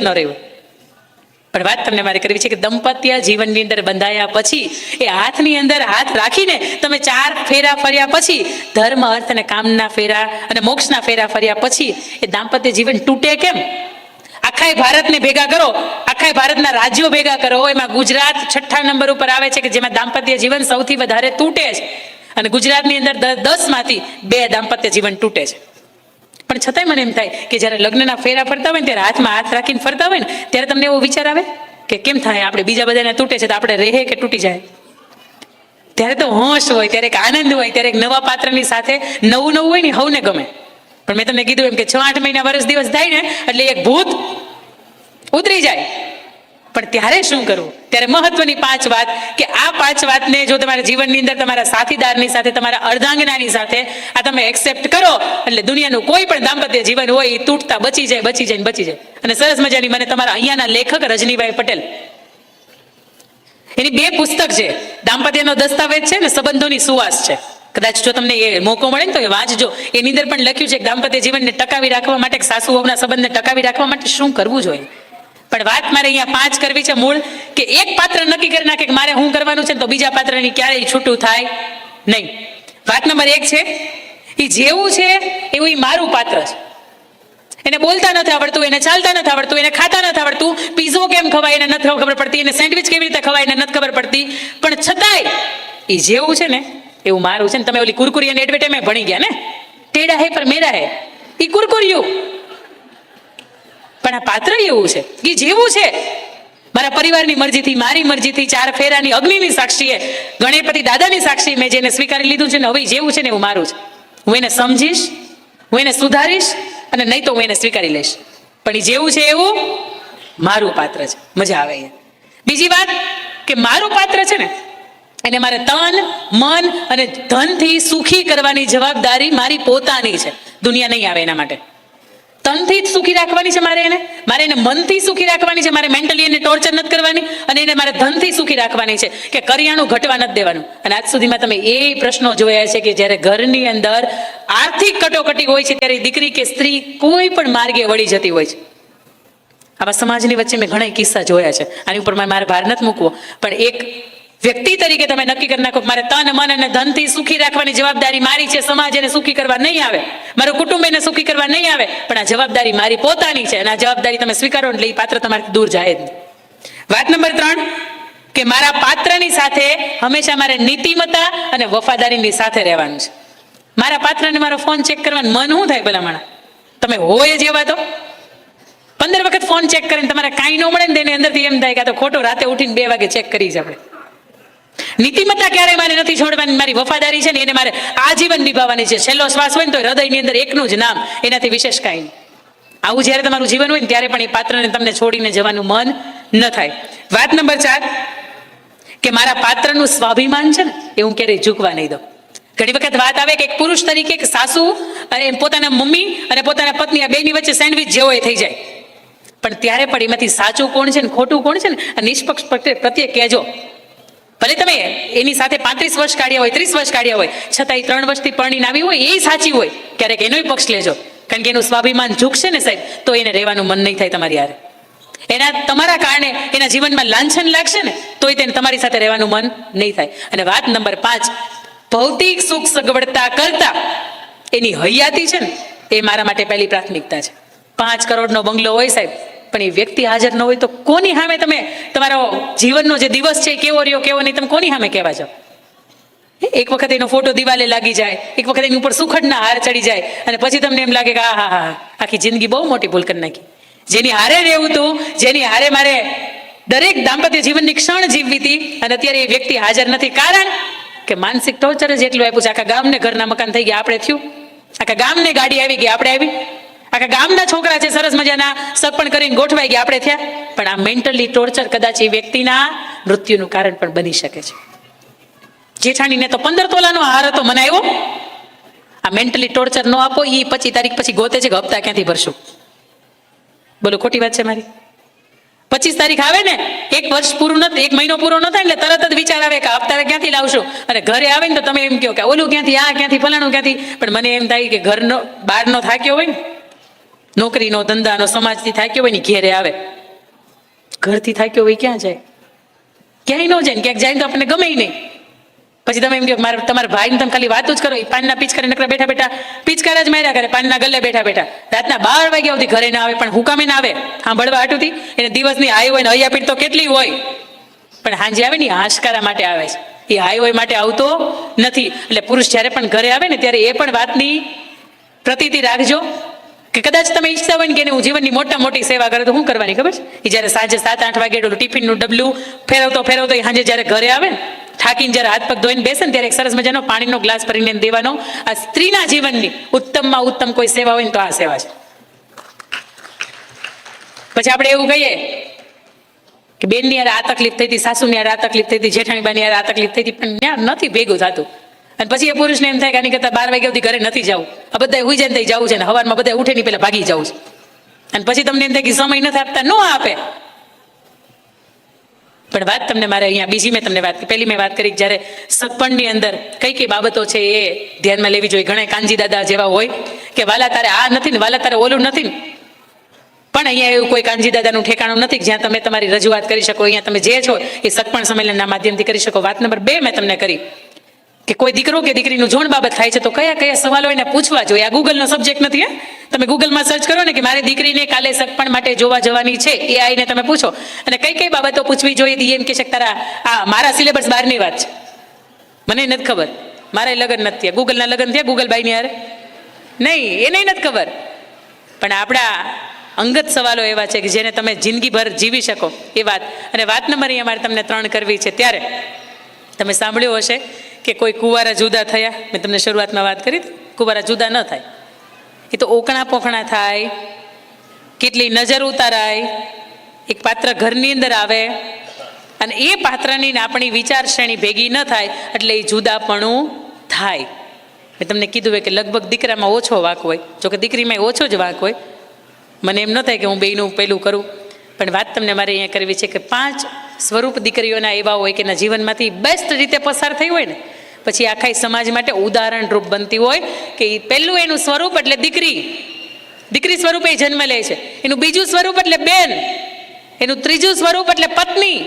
ઇજ્જત ન રહી હોય. પણ વાત તમને મારે કરવી છે કે દંપત્ય જીવનની અંદર બંધાયા પછી એ હાથની અંદર હાથ રાખીને તમે 4 ફેરા ફર્યા પછી, ધર્મ અર્થ અને કામના ફેરા અને મોક્ષના ફેરા ફર્યા પછી એ દાંપત્ય જીવન તૂટે કેમ? આખા ભારતને ભેગા કરો, આખા ભારતના રાજ્યો ભેગા કરો, એમાં ગુજરાત 6ઠ્ઠા નંબર ઉપર આવે છે કે જેમાં દાંપત્ય જીવન સૌથી વધારે તૂટે છે. અને ગુજરાતની અંદર 10 માંથી 2 દાંપત્ય જીવન તૂટે છે. પણ છતાંય મને એમ થાય કે જ્યારે લગ્નના ફેરા ફરતા હોય ને ત્યારે હાથમાં હાથ રાખીને ફરતા હોય ને ત્યારે તમને એવો વિચાર આવે કે કેમ થાય આપણે બીજા બધાને તૂટે છે તો આપણે રહે કે તૂટી જાય? ત્યારે તો હોશ હોય, ત્યારે એક આનંદ હોય, ત્યારે એક નવા પાત્રની સાથે નવું હોય ને હવને ગમે. પણ મેં તમને કીધું એમ કે 6-8 મહિના વર્ષ દિવસ થાય ને એટલે એક ભૂત ઉતરી જાય. પણ ત્યારે શું કરવું? ત્યારે મહત્વની 5 વાત કે આ 5 વાતને જો તમારા જીવનની અંદર તમારા સાથીદારની સાથે, તમારા અર્ધાંગનાની સાથે આ તમે એક્સેપ્ટ કરો એટલે દુનિયાનું કોઈ પણ દાંપત્ય જીવન હોય એ તૂટતા બચી જાય. અને સરસ મજાની મને તમારા અહીંયાના લેખક રજનીભાઈ પટેલ, એની 2 પુસ્તક છે. દાંપત્યનો દસ્તાવેજ છે ને સંબંધોની સુવાસ છે. કદાચ જો તમને એ મોકો મળે ને તો એ વાંચજો. એની અંદર પણ લખ્યું છે કે દાંપત્ય જીવનને ટકાવી રાખવા માટે, સાસુ વહુના સંબંધને ટકાવી રાખવા માટે શું કરવું જોઈએ. પણ વાત મારે અહીંયા 5 કરવી છે મૂળ, કે એક પાત્ર નક્કી કરી નાખે કે મારે શું કરવાનું છે તો બીજા પાત્રની ક્યારેય છૂટું થાય નહીં. વાત નંબર 1 છે, એ જેવું છે એવું એ મારું પાત્ર છે. એને બોલતા નથી આવડતું, એને ચાલતા નથી આવડતું, એને ખાતા નથી આવડતું, પીઝો કેમ ખવાય એને નથી ખબર પડતી, એને સેન્ડવિચ કેવી રીતે ખવાય એને નથી ખબર પડતી, પણ છતાંય એ જેવું છે ને એવું મારું છે. ને તમે ઓલી કુરકુરી અને એડવર્ટાઈઝમેન્ટ ભણી ગયા ને, ટેડા હે પર મેરા હે, એ કુરકુરિયું. પણ આ પાત્ર એવું છે કે જેવું છે મારા પરિવારની મરજીથી, મારી મરજીથી, 4 ફેરાની અગ્નિની સાક્ષીએ, ગણપતિ દાદાની સાક્ષી મેં જેને સ્વીકારી લીધું છે ને હવે જેવું છે ને એવું મારું છે. હું એને સમજીશ, હું એને સુધારીશ અને નહીં તો હું એને સ્વીકારી લઈશ. પણ એ જેવું છે એવું મારું પાત્ર છે. મજા આવે. બીજી વાત કે મારું પાત્ર છે ને એને મારે તન, મન અને ધનથી સુખી કરવાની જવાબદારી મારી પોતાની છે. દુનિયા નહીં આવે એના માટે. તનથી જ સુખી રાખવાની છે મારે એને મનથી સુખી રાખવાની છે, મારે મેન્ટલી એને ટોર્ચર નથી કરવાની, અને એને મારે ધનથી સુખી રાખવાની છે કે કરિયાણું ઘટવા નથી દેવાનું. અને આજ સુધીમાં તમે એ પ્રશ્નો જોયા છે કે જ્યારે ઘરની અંદર આર્થિક કટોકટી હોય છે ત્યારે દીકરી કે સ્ત્રી કોઈ પણ માર્ગે વળી જતી હોય છે. આવા સમાજની વચ્ચે મેં ઘણા કિસ્સા જોયા છે. આની ઉપર મારે ભાર નથી મૂકવો, પણ એક વ્યક્તિ તરીકે તમે નક્કી કરી નાખો મારે તન, મન અને ધનથી સુખી રાખવાની જવાબદારી મારી છે. સમાજ એને સુખી કરવા નહીં આવે, મારું કુટુંબ એને સુખી કરવા નહીં આવે, પણ આ જવાબદારી મારી પોતાની છે. અને આ જવાબદારી તમે સ્વીકારો એટલે એ પાત્ર તમારાથી દૂર જાય જ નહીં. વાત નંબર 3 કે મારા પાત્રની સાથે હંમેશા મારે નીતિમત્તા અને વફાદારીની સાથે રહેવાનું છે. મારા પાત્રને મારો ફોન ચેક કરવાનું મન શું થાય ભલામણા? તમે હોય જ એવા તો 15 વખત ફોન ચેક કરીને તમારે કાંઈ ન મળે ને તેની અંદરથી એમ થાય કે આ તો ખોટો રાતે ઉઠીને 2 વાગે ચેક કરી છે આપણે. નીતિમત્તા ક્યારે મારે નથી છોડવાની. મારી વફાદારી છે ને એને મારે આજીવન નિભાવવાની છે. છેલ્લો શ્વાસ હોય ને તો હૃદયની અંદર એકનું જ નામ, એનાથી વિશેષ કાંઈ નહીં. આવું જ્યારે તમારું જીવન હોય ને ત્યારે પણ એ પાત્રને તમને છોડીને જવાનું મન ન થાય. વાત નંબર 4 કે મારા પાત્રનું સ્વાભિમાન છે ને એ હું ક્યારેય ઝૂકવા નહીં દઉં. ઘણી વખત વાત આવે કે એક પુરુષ તરીકે એક સાસુ અને પોતાના મમ્મી અને પોતાના પત્ની આ બેની વચ્ચે સેન્ડવિચ જેવો થઈ જાય. પણ ત્યારે પણ એમાંથી સાચું કોણ છે ને ખોટું કોણ છે ને આ નિષ્પક્ષ પ્રત્યે કહેજો. ભલે તમે એની સાથે 35 વર્ષ કાઢ્યા હોય, 30 વર્ષ કાઢ્યા હોય, છતાં એ 3 વર્ષથી પરણીને આવી હોય એ સાચી હોય, ક્યારેક એનોય પક્ષ લેજો. કારણ કે એનું સ્વાભિમાન ઝૂકશે ને સાહેબ તો એને રહેવાનું મન નહીં થાય તમારી હારે. એના તમારા કારણે એના જીવનમાં લાંછન લાગશે ને તોય તેને તમારી સાથે રહેવાનું મન નહીં થાય. અને વાત નંબર 5 ભૌતિક સુખ સગવડતા કરતા એની હયાતી છે ને એ મારા માટે પહેલી પ્રાથમિકતા છે. 5 કરોડનો બંગલો હોય સાહેબ, પણ એ વ્યક્તિ હાજર ન હોય તો કોની સામે તમે તમારો જીવનનો જે દિવસ છે કેવો રહ્યો કેવો નહીં તમે કોની સામે કહેવા જાઓ? એક વખત એનો ફોટો દિવાલે લાગી જાય, એક વખત એની ઉપર સુખડના હાર ચડી જાય અને પછી તમને એમ લાગે કે હા આખી જિંદગી બહુ મોટી ભૂલ કરી નાખી. જેની હારે રહેવું હતું, જેની હારે મારે દરેક દાંપત્ય જીવનની ક્ષણ જીવવી હતી અને અત્યારે એ વ્યક્તિ હાજર નથી. કારણ કે માનસિક ટોર્ચર જ એટલું આપ્યું છે. આખા ગામને ઘરના મકાન થઈ ગયા, આપણે થયું. આખા ગામને ગાડી આવી ગઈ, આપણે આવી. આખા ગામના છોકરા છે સરસ મજાના સગપણ કરીને ગોઠવાઈ ગયા, આપણે થયા. પણ આ મેન્ટલી ટોર્ચર કદાચ એ વ્યક્તિના મૃત્યુનું કારણ પણ બની શકે છે. જેઠાણીને તો 15 તોલાનો હાર હતો મનાવ્યો. આ મેન્ટલી ટોર્ચર ન આપો એ 25 તારીખ પછી ગોતે છે કે હપ્તા ક્યાંથી ભરશું? બોલો ખોટી વાત છે મારી? 25 તારીખ આવે ને 1 વર્ષ પૂરું નથી, 1 મહિનો પૂરો ન થાય એટલે તરત જ વિચાર આવે કે હપ્તા ક્યાંથી લાવશું. અને ઘરે આવે ને તો તમે એમ કહો કે ઓલું ક્યાંથી, આ ક્યાંથી, ફલાણું ક્યાંથી. પણ મને એમ થાય કે ઘરનો બહારનો થાક્યો હોય ને, નોકરીનો ધંધાનો સમાજથી થાક્યો હોય ને ઘેરે આવે ઘરથી થાક્યો હોય ક્યાં જાય? ક્યાંય ન જાય ને, ક્યાંક જાય તો આપણને ગમે નહીં. પછી તમે એમ કહો મારે તમારા ભાઈને તમે ખાલી વાતો જ કરો, એ પાનના પિચકારી નકરા બેઠા બેઠા પિચકારા જ માર્યા કરે, પાનના ગલ્લે બેઠા બેઠા રાતના 12 વાગ્યા સુધી ઘરે ના આવે. પણ હુકામે ના આવે? સાંભળવા હાટુથી એને દિવસની હાઈ હોય ને હૈયાપીઠ તો કેટલી હોય, પણ હાંજે આવે ને એ હાશકારા માટે આવે છે, એ હાઈ હોય માટે આવતો નથી. એટલે પુરુષ જ્યારે પણ ઘરે આવે ને ત્યારે એ પણ વાતની પ્રતીતિ રાખજો કે કદાચ તમે ઈચ્છતા હોય ને કે હું જીવનની મોટા મોટી સેવા કરે તો શું કરવાની ખબર છે? એ જ્યારે સાંજે 7-8 વાગે ટિફિનનું ડબલું ફેરવતો ફેરવતો એ સાંજે જ્યારે ઘરે આવે ને, થાકીને જ્યારે હાથ પગ ધોઈને બેસે ને ત્યારે એક સરસ મજાનો પાણીનો ગ્લાસ ભરીને દેવાનો. આ સ્ત્રીના જીવનની ઉત્તમમાં ઉત્તમ કોઈ સેવા હોય ને તો આ સેવા છે. પછી આપણે એવું કહીએ કે બેનની યાર આ તકલીફ થઈ હતી, સાસુની યાર આ તકલીફ થઈ હતી, જેઠાણી બાની યાર આ તકલીફ થઈ હતી, પણ ત્યાં નથી ભેગું થતું. અને પછી એ પુરુષને એમ થાય કે આની કરતા 12 વાગ્યા સુધી ઘરે નથી જવું, આ બધા હુઈ જાય ને જવું છે ને હવારમાં બધા ઉઠે ની પહેલા ભાગી જવું છે. અને પછી તમને એમ થાય કે સમય નથી આપતા, ન આપે. પણ વાત તમને મારે અહીંયા બીજી મેં તમને વાત કરી, પહેલી મેં વાત કરી જ્યારે સગપણની અંદર કઈ કઈ બાબતો છે એ ધ્યાનમાં લેવી જોઈએ. ઘણા કાનજી દાદા જેવા હોય કે વાલા તારે આ નથી ને વાલા તારે ઓલું નથી ને, પણ અહીંયા એવું કોઈ કાનજી દાદાનું ઠેકાણું નથી જ્યાં તમે તમારી રજૂઆત કરી શકો. અહીંયા તમે જે છો એ સગપણ સંમેલનના માધ્યમથી કરી શકો. વાત નંબર 2 મેં તમને કરી કે કોઈ દીકરો કે દીકરીનું જોણ બાબત થાય છે તો કયા કયા સવાલો એને પૂછવા જોઈએ. આ ગૂગલનો સબ્જેક્ટ નથી. તમે ગૂગલમાં સર્ચ કરો ને કે મારી દીકરીને કાલે સગપણ માટે જોવા જવાની છે, એ આઈને તમે પૂછો અને કઈ કઈ બાબતો પૂછવી જોઈએ. એમ કે છે તારા આ મારા સિલેબસ બહારની વાત છે, મને નથી ખબર, મારે લગ્ન નથી થયા. ગૂગલના લગ્ન થયા ગૂગલ બાઈની યાર? નહીં, એને નથી ખબર. પણ આપણા અંગત સવાલો એવા છે કે જેને તમે જિંદગીભર જીવી શકો એ વાત. અને વાત નંબર અહીંયા મારે તમને 3 કરવી છે. ત્યારે તમે સાંભળ્યું હશે કે કોઈ કુંવારા જુદા થયા. મેં તમને શરૂઆતમાં વાત કરી, કુંવારા જુદા ન થાય, એ તો ઓકણા પોખણા થાય, કેટલી નજર ઉતારાય, એક પાત્ર ઘરની અંદર આવે અને એ પાત્રની આપણી વિચાર શ્રેણી ભેગી ન થાય એટલે એ જુદાપણું થાય. મેં તમને કીધું હોય કે લગભગ દીકરામાં ઓછો વાંક હોય, જોકે દીકરીમાં ઓછો જ વાંક હોય. મને એમ ન થાય કે હું બેયનું પેલું કરું, પણ વાત તમને મારે અહીંયા કરવી છે કે 5 સ્વરૂપ દીકરીઓના એવા હોય કે એના જીવનમાંથી બેસ્ટ રીતે પસાર થઈ હોય ને પછી આખા સમાજ માટે ઉદાહરણ રૂપ બનતી હોય કે પહેલું એનું સ્વરૂપ એટલે દીકરી, દીકરી સ્વરૂપે જન્મ લે છે. એનું બીજું સ્વરૂપ એટલે બેન, એનું ત્રીજું સ્વરૂપ એટલે પત્ની,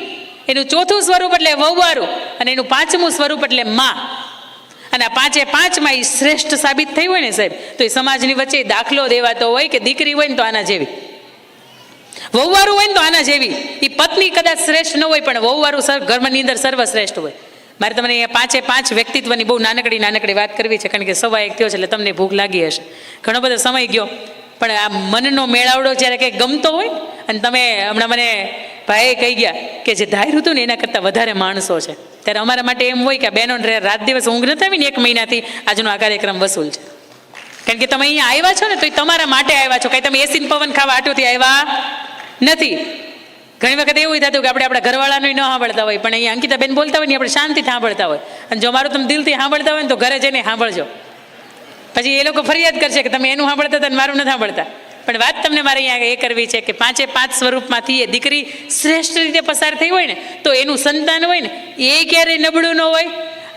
એનું ચોથું સ્વરૂપ એટલે વહુવારું અને એનું 5મું સ્વરૂપ એટલે માં. અને આ 5માં એ શ્રેષ્ઠ સાબિત થઈ હોય ને સાહેબ, તો એ સમાજની વચ્ચે દાખલો દેવાતો હોય કે દીકરી હોય ને તો આના જેવી, વહુવારું હોય ને તો આના જેવી. એ પત્ની કદાચ શ્રેષ્ઠ ન હોય પણ વહુવારું ઘરની અંદર સર્વશ્રેષ્ઠ હોય. મારે તમને અહીંયા 5 વ્યક્તિત્વની બહુ નાનકડી વાત કરવી છે, કારણ કે 1:15 થયો છે એટલે તમને ભૂખ લાગી હશે. ઘણો બધો સમય ગયો, પણ આ મનનો મેળાવડો જ્યારે કંઈક ગમતો હોય અને તમે હમણાં મને ભાઈએ કહી ગયા કે જે ધાર્યું હતું ને એના કરતાં વધારે માણસો છે, ત્યારે અમારા માટે એમ હોય કે આ બહેનો રાત દિવસ ઊંઘ નથી આવી ને 1 મહિનાથી આજનો આ કાર્યક્રમ વસૂલ છે. કારણ કે તમે અહીંયા આવ્યા છો ને તો એ તમારા માટે આવ્યા છો, કંઈ તમે એસીન પવન ખાવા આટોથી આવ્યા નથી. ઘણી વખત એવું થતું કે આપણે આપણા ઘરવાળાનું ન સાંભળતા હોય, પણ અહીંયા અંકિતાબેન બોલતા હોય ને આપણે શાંતિથી સાંભળતા હોય. અને જો મારું તમે દિલથી સાંભળતા હોય ને તો ઘરે જઈને સાંભળજો. પછી એ લોકો ફરિયાદ કરશે કે તમે એનું સાંભળતા હતા ને મારું નથી સાંભળતા. પણ વાત તમને મારે અહીંયા એ કરવી છે કે 5 સ્વરૂપમાંથી એ દીકરી શ્રેષ્ઠ રીતે પસાર થઈ હોય ને તો એનું સંતાન હોય ને એ ક્યારેય નબળું ન હોય.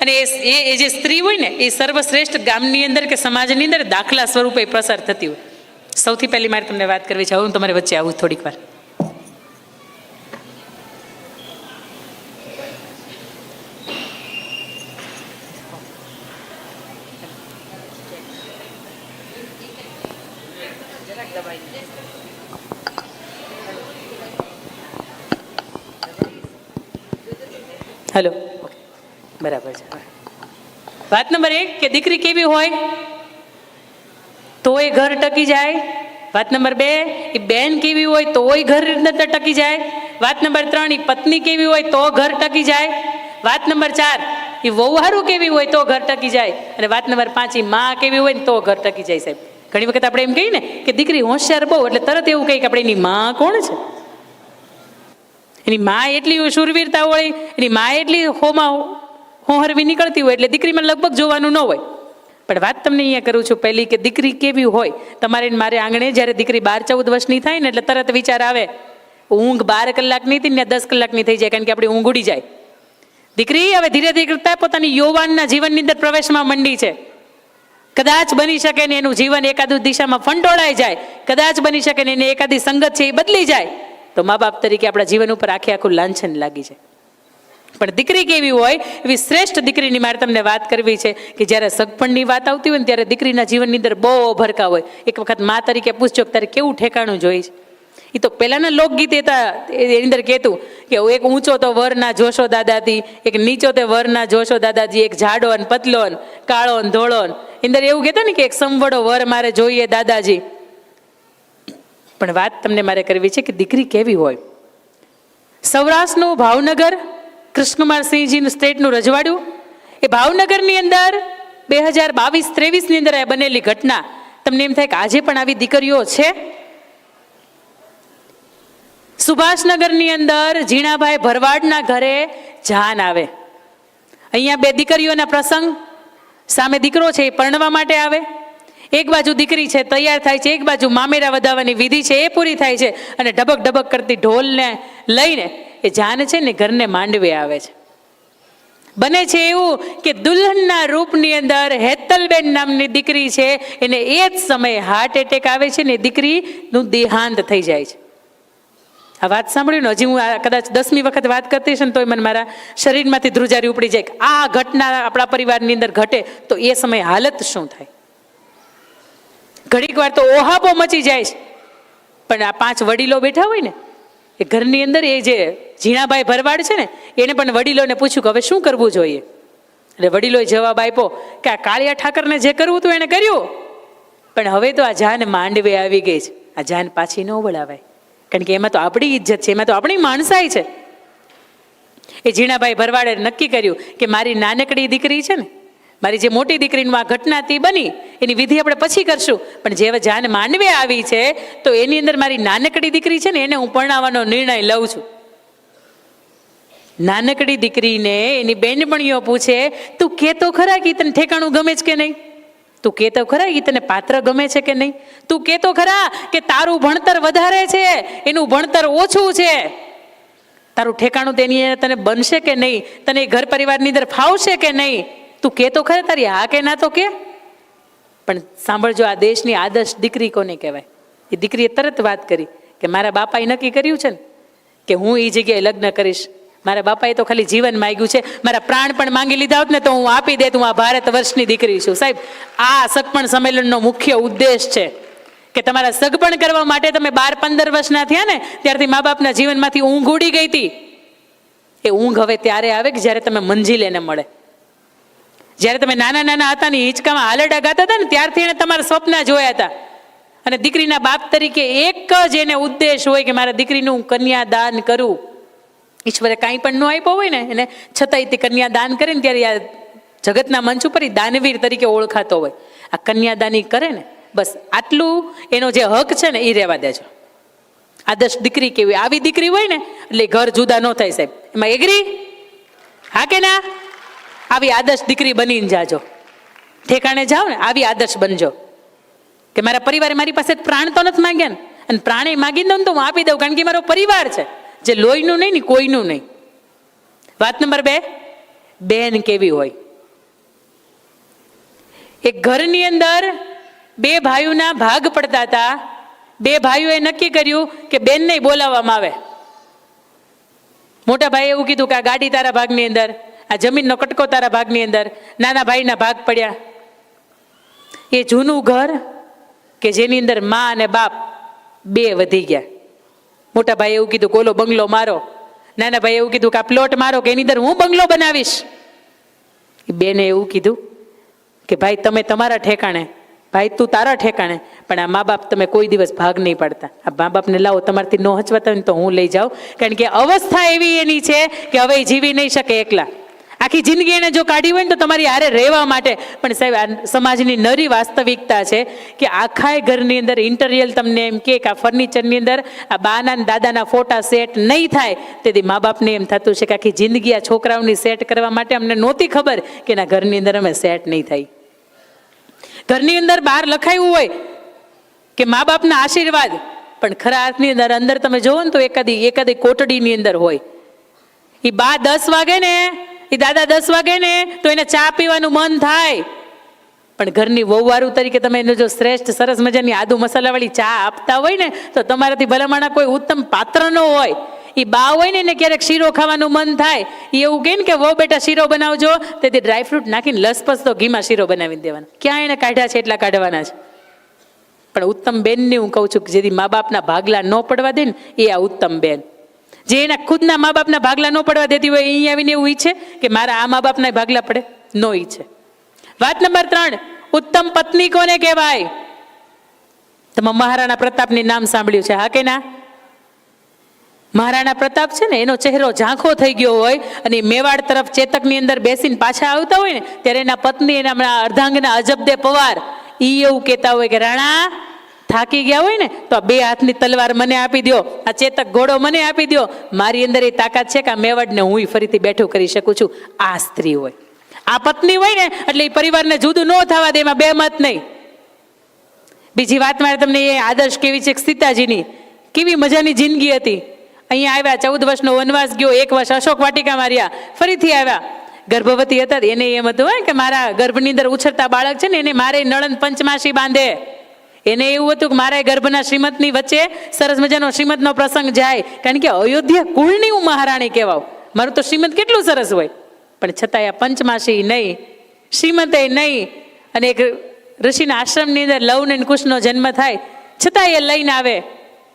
અને એ જે સ્ત્રી હોય ને એ સર્વશ્રેષ્ઠ ગામની અંદર કે સમાજની અંદર દાખલા સ્વરૂપે પસાર થતી હોય. સૌથી પહેલી મારે તમને વાત કરવી છે, હું તમારી વચ્ચે આવું થોડીક વાર. હેલો, બરાબર છે. વાત નંબર 1 કે દીકરી કેવી હોય તો એ ઘર ટકી જાય. વાત નંબર 2 એ બેન કેવી હોય તો એ ઘર અંદર ટકી જાય. વાત નંબર 3 એ પત્ની કેવી હોય તો ઘર ટકી જાય. વાત નંબર 4 એ વહુહારું કેવી હોય તો ઘર ટકી જાય. અને વાત નંબર 5 એ માં કેવી હોય ને તો ઘર ટકી જાય. સાહેબ ઘણી વખત આપણે એમ કહીએ ને કે દીકરી હોશિયાર બહુ, એટલે તરત એવું કહીએ કે આપણે એની માં કોણ છે, એની માં એટલી શૂરવીરતા હોય, એની માં એટલી હોહરવી નીકળતી હોય એટલે દીકરીમાં લગભગ જોવાનું ન હોય. પણ વાત તમને અહીંયા કરું છું પહેલી કે દીકરી કેવી હોય. તમારે મારે આંગણે જ્યારે દીકરી 12-14 વર્ષની થાય ને એટલે તરત વિચાર આવે, ઊંઘ 12 કલાકની હતી ને 10 કલાકની થઈ જાય, કારણ કે આપણી ઊંઘ ઉડી જાય. દીકરી હવે ધીરે ધીરે કરતા પોતાની યૌવનના જીવનની અંદર પ્રવેશમાં મંડી છે. કદાચ બની શકે ને એનું જીવન એકાદુ દિશામાં ફંટોળાઈ જાય, કદાચ બની શકે ને એને એકાદી સંગત છે એ બદલી જાય. તો મા બાપ તરીકે આપણા જીવન ઉપર આખું લાંછન લાગી જાય. પણ દીકરી કેવી હોય, એવી શ્રેષ્ઠ દીકરીની મારે તમને વાત કરવી છે કે જ્યારે સગપણની વાત આવતી હોય ને ત્યારે દીકરીના જીવનની અંદર બહુ ભરકા હોય. એક વખત મા તરીકે પૂછજો કે તારે કેવું ઠેકાણું જોઈ છે. એ તો પહેલાના લોકગીત હતા, એની અંદર કહેતું કે એક ઊંચો તો વર ના જોશો દાદાજી, એક નીચો તે વર ના જોશો દાદાજી, એક જાડો ને પતલો ને કાળો ને ધોળો ને. અંદર એવું કહેતા ને કે એક સમવડો વર મારે જોઈએ દાદાજી. પણ વાત તમને મારે કરવી છે કે દીકરી કેવી હોય. સૌરાષ્ટ્રનું ભાવનગર, કૃષ્ણકુમારસિંહજીનું સ્ટેટનું રજવાડું, એ ભાવનગરની અંદર 2022-23 ની અંદર આ બનેલી ઘટના. તમને એમ થાય કે આજે પણ આવી દીકરીઓ છે. સુભાષનગરની અંદર ઝીણાભાઈ ભરવાડના ઘરે જાન આવે. અહીંયા 2 દીકરીઓના પ્રસંગ, સામે દીકરો છે એ પરણવા માટે આવે. એક બાજુ દીકરી છે તૈયાર થાય છે, એક બાજુ મામેરા વધાવવાની વિધિ છે એ પૂરી થાય છે, અને ઢબક ઢબક કરતી ઢોલને લઈને એ જાન છે ને ઘરને માંડવે આવે છે. બને છે એવું કે દુલ્હનના રૂપની અંદર હેતલબેન નામની દીકરી છે, એને એ જ સમયે હાર્ટ એટેક આવે છે ને દીકરીનું દેહાંત થઈ જાય છે. આ વાત સાંભળ્યું ને, હજી હું કદાચ 10મી વખત વાત કરતી છે ને તોય મને મારા શરીરમાંથી ધ્રુજારી ઉપડી જાય કે આ ઘટના આપણા પરિવારની અંદર ઘટે તો એ સમયે હાલત શું થાય. ઘડીક વાર તો ઓહાપો મચી જાય છે. પણ આ 5 વડીલો બેઠા હોય ને એ ઘરની અંદર, એ જે ઝીણાભાઈ ભરવાડ છે ને એને પણ વડીલોને પૂછ્યું કે હવે શું કરવું જોઈએ. એટલે વડીલોએ જવાબ આપ્યો કે આ કાળિયા ઠાકરને જે કરવું હતું એને કર્યું, પણ હવે તો આ જાન માંડવે આવી ગઈ છે, આ જાન પાછી ન વળાવાય. કારણ કે એમાં તો આપણી ઇજ્જત છે, એમાં તો આપણી માણસાઈ છે. એ ઝીણાભાઈ ભરવાડે નક્કી કર્યું કે મારી નાનકડી દીકરી છે ને, મારી જે મોટી દીકરીનું આ ઘટના તે બની એની વિધિ આપણે પછી કરશું, પણ જે જાન માંડવે આવી છે તો એની અંદર મારી નાનકડી દીકરી છે ને એને હું પરણાવવાનો નિર્ણય લઉં છું. નાનકડી દીકરીને એની બેનપણીઓ પૂછે તું કે તો ખરા કે તને ઠેકાણું ગમે છે કે નહીં, તું કે તો ખરા કે તને પાત્ર ગમે છે કે નહીં, તું કે તો ખરા કે તારું ભણતર વધારે છે એનું ભણતર ઓછું છે, તારું ઠેકાણું તેની તને બનશે કે નહીં, તને ઘર પરિવારની અંદર ફાવશે કે નહીં, તું કે તો ખરા, તારી હા કે ના તો કે. પણ સાંભળજો, આ દેશની આદર્શ દીકરી કોને કહેવાય. એ દીકરીએ તરત વાત કરી કે મારા બાપાએ નક્કી કર્યું છે ને કે હું એ જગ્યાએ લગ્ન કરીશ. મારા બાપાએ તો ખાલી જીવન માંગ્યું છે, મારા પ્રાણ પણ માંગી લીધા હોત ને તો હું આપી દેત. હું આ ભારત વર્ષની દીકરી છું. સાહેબ, આ સગપણ સંમેલનનો મુખ્ય ઉદ્દેશ છે કે તમારા સગપણ કરવા માટે તમે 12-15 વર્ષના થયા ને ત્યારથી મા બાપના જીવનમાંથી ઊંઘ ઉડી ગઈ હતી. એ ઊંઘ હવે ત્યારે આવે કે જ્યારે તમે મંજિલ એને મળે. જ્યારે તમે નાના નાના હતા ને હિંચકામાં હાલરડા ગાતા હતા ને ત્યારથી એને તમારા સ્વપ્ન જોયા હતા. અને દીકરીના બાપ તરીકે એક જ એને ઉદ્દેશ હોય કે મારા દીકરીનું હું કન્યાદાન કરું. ઈશ્વરે કાંઈ પણ ન આપ્યો હોય ને એને છતાંય તે કન્યાદાન કરે ને ત્યારે આ જગતના મંચ ઉપર એ દાનવીર તરીકે ઓળખાતો હોય. આ કન્યાદાની કરે ને બસ આટલું એનો જે હક છે ને એ રહેવા દેજો. આદર્શ દીકરી કેવી, આવી દીકરી હોય ને એટલે ઘર જુદા ન થાય. સાહેબ, એમાં એગ્રી? હા કે ના? આવી આદર્શ દીકરી બનીને જાજો. ઠેકાણે જાઓ ને આવી આદર્શ બનજો કે મારા પરિવારે મારી પાસે પ્રાણ તો નથી માંગ્યા ને, અને પ્રાણે માગી દઉં તો હું આપી દઉં, કારણ કે મારો પરિવાર છે જે લોહીનું નહીં ને કોઈનું નહીં. વાત નંબર 2, બેન કેવી હોય. એક ઘરની અંદર 2 ભાઈઓના ભાગ પડતા હતા. 2 ભાઈઓએ નક્કી કર્યું કે બેનને બોલાવવામાં આવે. મોટા ભાઈએ એવું કીધું કે આ ગાડી તારા ભાગની અંદર, આ જમીનનો કટકો તારા ભાગની અંદર. નાના ભાઈના ભાગ પડ્યા. એ જૂનું ઘર કે જેની અંદર મા અને બાપ 2 વધી ગયા. મોટા ભાઈએ એવું કીધું કે ઓલો બંગલો મારો, નાના ભાઈએ એવું કીધું કે આ પ્લોટ મારો કે એની અંદર હું બંગલો બનાવીશ. બેને એવું કીધું કે ભાઈ તમે તમારા ઠેકાણે, ભાઈ તું તારા ઠેકાણે, પણ આ મા બાપ તમે કોઈ દિવસ ભાગ નહીં પાડતા. આ મા બાપને લાવો, તમારાથી ન હચવાતા હોય ને તો હું લઈ જાઉં, કારણ કે અવસ્થા એવી એની છે કે હવે જીવી નહીં શકે એકલા. આખી જિંદગી એને જો કાઢી હોય ને તો તમારી હારે રહેવા માટે. પણ સાહેબ, આ સમાજની નરી વાસ્તવિકતા છે કે આખા ઘરની અંદર ઇન્ટરિયર તમને એમ કે આ ફર્નિચરની અંદર આ બાના દાદાના ફોટા સેટ નહીં થાય તેથી મા બાપને એમ થતું છે કે આખી જિંદગી આ છોકરાઓની સેટ કરવા માટે અમને નહોતી ખબર કે એના ઘરની અંદર અમે સેટ નહીં થાય. ઘરની અંદર બહાર લખાયું હોય કે મા બાપના આશીર્વાદ, પણ ખરા અર્થની અંદર તમે જોવો ને તો એકાદી કોટડીની અંદર હોય. એ બા 10 વાગે ને, એ દાદા 10 વાગે ને તો એને ચા પીવાનું મન થાય. પણ ઘરની વહુવારું તરીકે તમે એને જો શ્રેષ્ઠ સરસ મજાની આદુ મસાલાવાળી ચા આપતા હોય ને, તો તમારાથી ભલામણા કોઈ ઉત્તમ પાત્ર ન હોય. એ બા હોય ને એને ક્યારેક શીરો ખાવાનું મન થાય, એ એવું કહે ને કે વહુ બેટા શીરો બનાવજો, તેથી ડ્રાયફ્રૂટ નાખીને લસપસ તો ઘીમાં શીરો બનાવી દેવાનો. ક્યાં એને કાઢ્યા છે એટલા કાઢવાના છે. પણ ઉત્તમ બેનને હું કહું છું કે જેથી મા બાપના ભાગલા ન પડવા દે ને, એ આ ઉત્તમ બેન. જે એના ખુદના મા બાપના ભાગલા ન પડવા દેતી હોય, અહીં આવીને એવું ઈચ્છે કે મારા આ મા બાપના ભાગલા પડે, નો ઈચ્છે. વાત નંબર 3, ઉત્તમ પત્ની કોને કહેવાય? તમે મહારાણા પ્રતાપની નામ સાંભળ્યું છે, હા કે ના? મહારાણા પ્રતાપ છે ને, એનો ચહેરો ઝાંખો થઈ ગયો હોય અને મેવાડ તરફ ચેતકની અંદર બેસીને પાછા આવતા હોય ને, ત્યારે એના પત્ની, એના અર્ધાંગના અજબદે પવાર, ઈ એવું કહેતા હોય કે રાણા થાકી ગયા હોય ને તો આ 2 હાથની તલવાર મને આપી દો, આ ચેતક ઘોડો મને આપી દો, મારી અંદર એ તાકાત છે કે આ મેવાડને હું ફરીથી બેઠું કરી શકું છું. આ સ્ત્રી હોય, આ પત્ની હોય ને, એટલે એ પરિવારને જુદું ન થવા દે, એમાં બે મત નહીં. બીજી વાત મારે તમને એ આદર્શ કેવી છે, સીતાજીની કેવી મજાની જિંદગી હતી. અહીંયા આવ્યા, 14 વર્ષનો વનવાસ ગયો, 1 વર્ષ અશોક વાટિકા માર્યા, ફરીથી આવ્યા. ગર્ભવતી હતા, એને એમ હતું કે મારા ગર્ભની અંદર ઉછરતા બાળક છે ને, એને મારે નળન પંચમાસી બાંધે. એને એવું હતું કે મારા ગર્ભના શ્રીમતની વચ્ચે સરસ મજાનો શ્રીમતનો પ્રસંગ જાય, કારણ કે અયોધ્યા કુળની હું મહારાણી કહેવાઉં. મારું તો શ્રીમત કેટલું સરસ હોય, પણ છતાંય આ પંચમાસી નહીં, શ્રીમતે નહીં, અને એક ઋષિના આશ્રમની અંદર લવ ને કુશનો જન્મ થાય, છતાં એ લઈને આવે,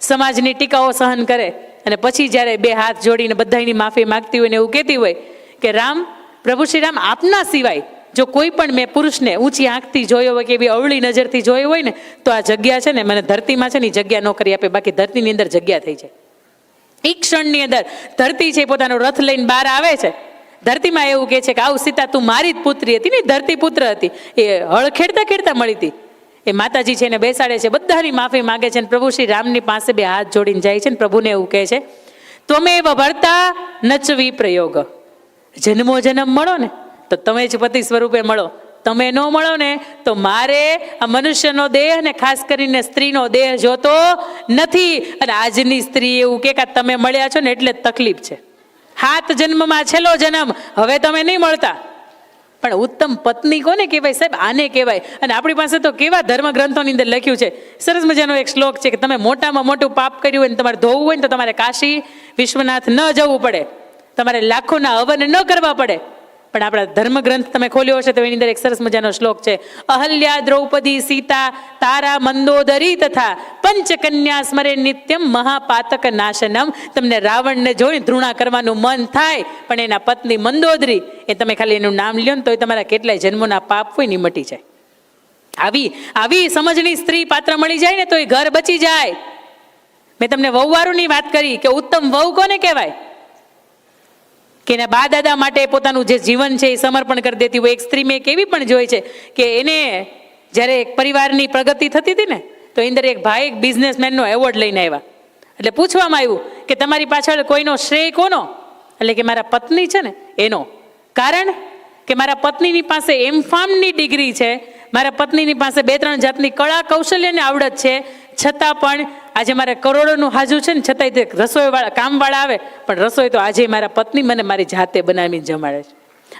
સમાજની ટીકાઓ સહન કરે, અને પછી જ્યારે 2 હાથ જોડીને બધાની માફી માગતી હોય ને એવું કહેતી હોય કે રામ, પ્રભુ શ્રી રામ, આપના સિવાય જો કોઈ પણ મેં પુરુષને ઊંચી આંખથી જોયો હોય કે એવી અવળી નજરથી જોયો હોય ને, તો આ જગ્યા છે ને મને ધરતીમાં છે ને જગ્યા ન કરી આપે, બાકી ધરતીની અંદર જગ્યા થઈ જાય. એક ક્ષણની અંદર ધરતી છે પોતાનો રથ લઈને બહાર આવે છે. ધરતીમાં એવું કહે છે કે આવું સીતા, તું મારી જ પુત્રી હતી ને, ધરતી પુત્ર હતી, એ હળ ખેડતા ખેડતા મળી હતી. એ માતાજી છે એને બેસાડે છે, બધાની માફી માગે છે, અને પ્રભુ શ્રી રામની પાસે 2 હાથ જોડીને જાય છે, ને પ્રભુને એવું કહે છે, ત્વમેવ ભર્તા નચવી પ્રયોગ. જન્મો જન્મ મળો ને તો તમે જ પતિ સ્વરૂપે મળો, તમે ન મળો ને તો મારે આ મનુષ્યનો દેહ ને ખાસ કરીને સ્ત્રીનો દેહ જોતો નથી. અને આજની સ્ત્રી એવું કે તમે મળ્યા છો ને એટલે જ તકલીફ છે, 7 જન્મમાં છેલ્લો જન્મ, હવે તમે નહીં મળતા. પણ ઉત્તમ પત્ની કોને કહેવાય સાહેબ? આને કહેવાય. અને આપણી પાસે તો કેવા ધર્મ ગ્રંથોની અંદર લખ્યું છે, સરસ મજાનો એક શ્લોક છે કે તમે મોટામાં મોટું પાપ કર્યું હોય ને તમારે ધોવું હોય ને તો તમારે કાશી વિશ્વનાથ ન જવું પડે, તમારે લાખોના હવન ન કરવા પડે. પણ આપણા ધર્મગ્રંથ તમે ખોલ્યો હશે તો એની અંદર એક સરસ મજાનો શ્લોક છે, અહલ્યા દ્રૌપદી સીતા તારા મંદોદરી તથા પંચકન્યા સ્મરે નિત્યમ મહાપાતક નાશનમ. તમને રાવણને જોઈને ધૃણા કરવાનું મન થાય, પણ એના પત્ની મંદોદરી, એ તમે ખાલી એનું નામ લ્યો ને તો તમારા કેટલાય જન્મોના પાપ હોય ને મટી જાય. આવી સમજણી સ્ત્રી પાત્ર મળી જાય ને તો એ ઘર બચી જાય. મેં તમને વહુવારુની વાત કરી કે ઉત્તમ વહુ કોને કહેવાય? કે એના બા દાદા માટે પોતાનું જે જીવન છે એ સમર્પણ કરી દેતી હોય. એક સ્ત્રી મેં કેવી પણ જોઈ છે કે એને જ્યારે એક પરિવારની પ્રગતિ થતી હતી ને તો અંદર એક ભાઈ એક બિઝનેસમેનનો એવોર્ડ લઈને આવ્યા. એટલે પૂછવામાં આવ્યું કે તમારી પાછળ કોઈનો શ્રેય કોનો? એટલે કે મારા પત્ની છે ને એનો. કારણ કે મારા પત્નીની પાસે એમફાર્મની ડિગ્રી છે, મારા પત્નીની પાસે 2-3 જાતની કળા કૌશલ્યની આવડત છે, છતાં પણ આજે મારે કરોડોનું હાજુ છે ને છતાંય તે રસોઈવાળા કામવાળા આવે પણ રસોઈ તો આજે મારા પત્ની મને મારી જાતે બનાવીને જમાડે છે.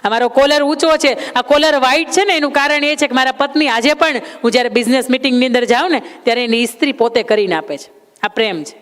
આ મારો કોલર ઊંચો છે, આ કોલર વ્હાઈટ છે ને એનું કારણ એ છે કે મારા પત્ની આજે પણ હું જ્યારે બિઝનેસ મિટિંગની અંદર જાઉં ને ત્યારે એની ઇસ્ત્રી પોતે કરીને આપે છે. આ પ્રેમ છે.